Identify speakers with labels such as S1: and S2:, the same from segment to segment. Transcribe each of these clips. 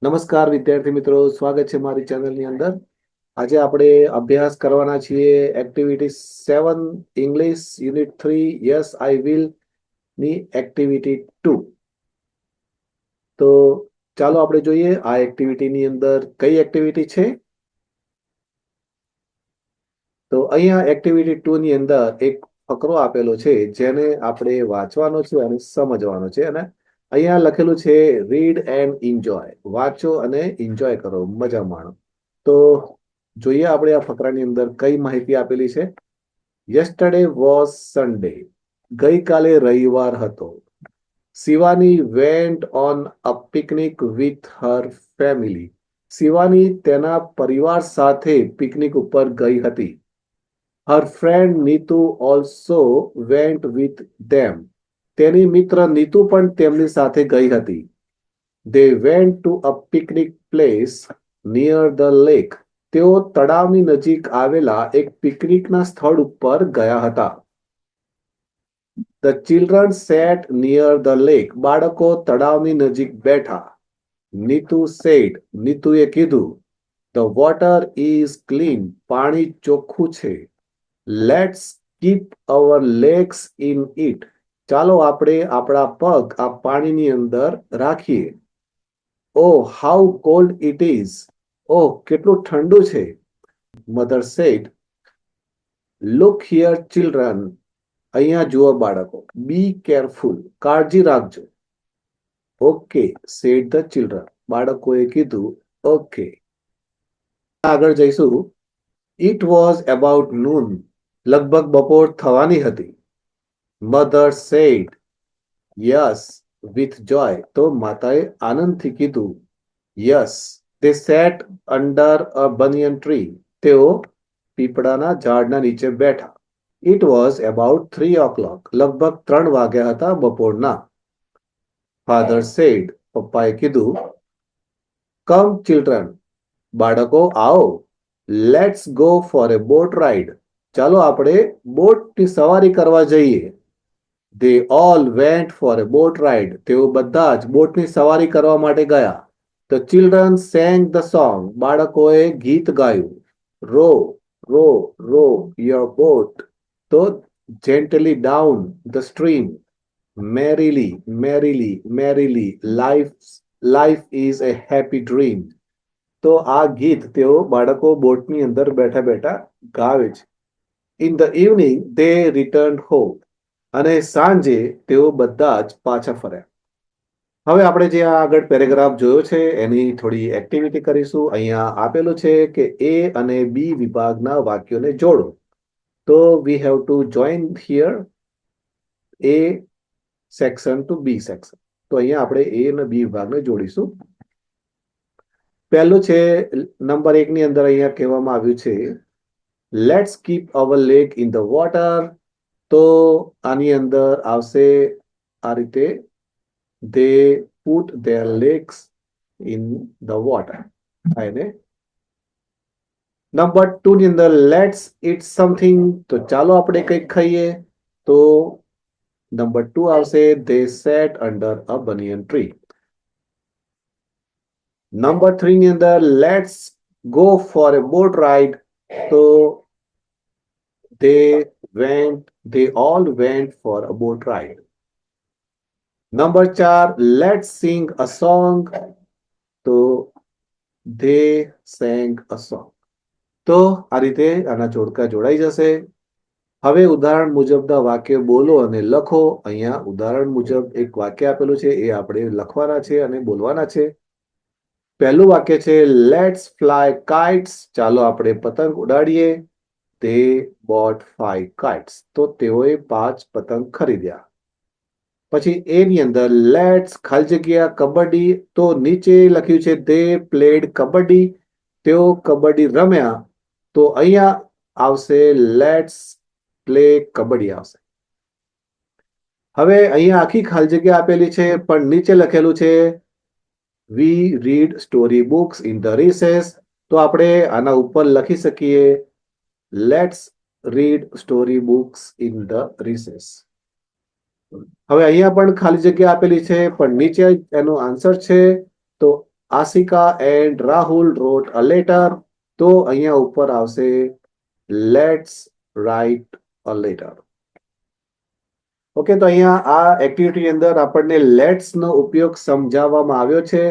S1: નમસ્કાર વિદ્યાર્થી મિત્રો, સ્વાગત છે મારી ચેનલની અંદર. આજે આપણે અભ્યાસ કરવાના છીએ activity 7 English unit 3 yes I will ની એક્ટિવિટી 2. તો ચાલો આપણે જોઈએ આ એક્ટિવિટીની અંદર કઈ એક્ટિવિટી છે. તો અહીંયા એક્ટિવિટી 2 ની અંદર એક ફકરો આપેલો છે જેને આપણે વાંચવાનો છે અને સમજવાનો છે. અને અહીંયા લખેલું છે રીડ એન્ડ એન્જોય, વાંચો અને એન્જોય કરો, મજા માણો. તો જોઈએ આપણે આ ફકરાની અંદર કઈ માહિતી આપેલી છે. યસ્ટરડે વોઝ સન્ડે, ગઈકાલે રવિવાર હતો. Shivani went on a picnic with her family, Shivani તેના પરિવાર સાથે પિકનિક ઉપર ગઈ હતી. Her friend Neetu also vent with them, તેની મિત્ર નીતુ પણ તેમની સાથે ગઈ હતી. They went to a picnic place near the lake. તેઓ તળાવની નજીક આવેલા એક પિકનિકના સ્થળ ઉપર ગયા હતા. The children sat near the lake. બાળકો તળાવની નજીક બેઠા. નીતુ said, નીતુએ કીધું, The water is clean. પાણી ચોખ્ખું છે. Let's keep our legs in it. ચાલો આપણે આપણા પગ આ પાણીની અંદર રાખીએ. Oh, how cold it is. Oh, કેટલું ઠંડુ છે. Mother said, Look here, children. અહીંયા જુઓ બાળકો. Be careful. કાળજી રાખજો. Okay, said the children. બાળકોએ કીધું, Okay. આગળ જઈશું. It was about noon. લગભગ બપોર થવાની હતી. Mother said, Yes, with joy. તો માતાએ આનંદથી કીધું, Yes. They sat under a banyan tree. તેઓ પીપળાના ઝાડના નીચે બેઠા. It was about 3 o'clock. લગભગ 3 વાગ્યા હતા બપોરના. Father said, પપ્પાએ કીધું, Come children. બાળકો આવો. Let's go for a boat ride. ચાલો આપણે બોટની સવારી કરવા જઈએ. They all went for a boat ride. તેઓ બધા જ બોટની સવારી કરવા માટે ગયા. The children sang the song. બાળકોએ ગીત ગાયું. Row, row, row your boat. તો gently down the stream. Merrily, merrily, merrily. Life is a happy dream. તો આ ગીત તેઓ બાળકો બોટની અંદર બેઠા બેઠા ગાવે છે. In the evening they returned home. અને સાંજે તેઓ બધા જ પાછા ફર્યા. હવે આપણે જે આગળ પેરેગ્રાફ જોયો છે એની થોડી એક્ટિવિટી કરીશું. અહીંયા આપેલું છે કે એ અને બી વિભાગના વાક્યોને જોડો. તો we have to join here A section to B section. તો અહીંયા આપણે એ અને બી વિભાગને જોડીશું. પહેલું છે નંબર 1 ની અંદર અહીંયા કહેવામાં આવ્યું છે let's keep our leg in the water. તો આની અંદર આવશે આ રીતે they put their legs in the water. અને નંબર 2 ની અંદર let's eat something. તો ચાલો આપણે કંઈક ખાઈએ. તો નંબર 2 આવશે they sat under a banyan tree. Number 3 ની અંદર let's go for a boat ride. તો they all went for a boat ride. Number 4 let's sing a song. તો they sang a song. તો આ રીતે આના જોડકા જોડાઈ જશે. હવે ઉદાહરણ મુજબના વાક્ય બોલો અને લખો. અહીંયા ઉદાહરણ મુજબ એક વાક્ય આપેલું છે એ આપણે લખવાના છે અને બોલવાના છે. પહેલું વાક્ય છે લેટ્સ ફ્લાય કાઇટ્સ. ચાલો આપણે પતંગ ઉડાડીએ. they bought 5 kites. તો તેઓએ 5 પતંગ ખરીદ્યા. પછી એની અંદર લેટ્સ ખાલી જગ્યા કબડ્ડી. તો નીચે લખ્યું છે they played કબડ્ડી. તેઓ કબડ્ડી રમ્યા. તો અહીંયા આવશે લેટ્સ પ્લે કબડ્ડી આવશે. હવે અહીંયા આખી ખાલી જગ્યા આપેલી છે પણ નીચે લખેલું છે we read story books in the recess. તો આપણે આના ઉપર લખી શકીએ let's read story books in the recess. હવે અહીંયા પણ ખાલી જગ્યા આપેલી છે પણ નીચે એનો આન્સર છે. તો Ashika and Rahul wrote a letter. તો અહીંયા ઉપર આવશે let's write a letter. Okay, તો અહીંયા આ એક્ટિવિટી અંદર આપણને લેટ્સ નો ઉપયોગ સમજાવવામાં આવ્યો છે.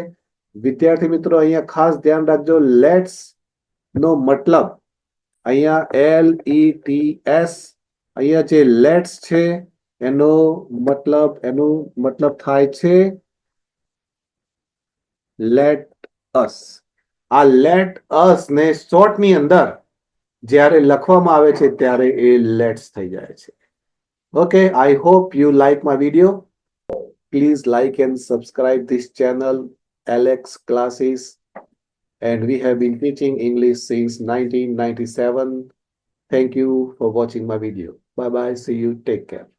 S1: વિદ્યાર્થી મિત્રો અહીંયા ખાસ ધ્યાન રાખજો, લેટ્સ નો મતલબ અહીંયા LETS, અહીંયા જે લેટ્સ છે એનું મતલબ થાય છે લેટ અસ. આ લેટ અસ ને શોર્ટ ની અંદર જ્યારે લખવામાં આવે છે ત્યારે એ લેટ્સ થઈ જાય છે. Okay, I hope you like my video. Please like and subscribe this channel, Alex Classes. And we have been teaching English since 1997. Thank you for watching my video. Bye bye. See you. Take care.